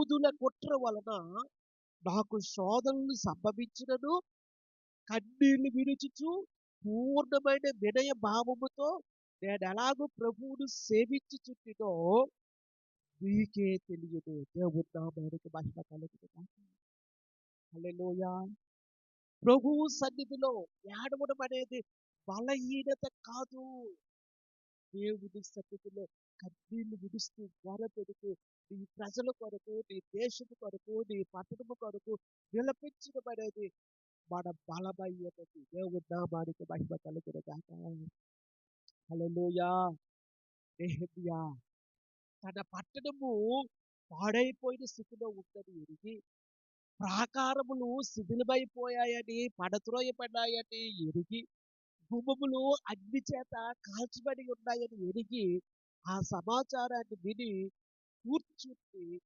యూదుల కుట్ర వలన నాకు శోధనలు సంభవించినను కన్నీళ్లు విరుచుచు పూర్ణమైన వినయ భావముతో నేను ఎలాగో ప్రభువును సేవించుచుంటినో మీకే తెలియదు. దేవుని నామానికి మహిమ కలుగును గాక. హల్లెలూయా. ప్రభువు సన్నిధిలో ఏడవడం అనేది బలహీనత కాదు. దేవుని సన్నిధిలో కన్నీళ్లు విడుస్తూ మొరపెడుతూ నీ ప్రజల కొరకు, నీ దేశము కొరకు, నీ పట్టణము కొరకు విలపించడం అనేది మన బలమైనది. దేవుని నామానికి మహిమ కలుగును గాక. హల్లెలూయా. నెహెమ్యా తన పట్టణము పాడైపోయిన స్థితిలో ఉందని ఎరిగి, ప్రాకారములు శిథిలమైపోయాయని, పడత్రోయబడ్డాయని ఎరిగి, గుమ్మములు అగ్ని చేత కాల్చబడి ఉన్నాయని ఎరిగి, ఆ సమాచారాన్ని విని కూర్చుని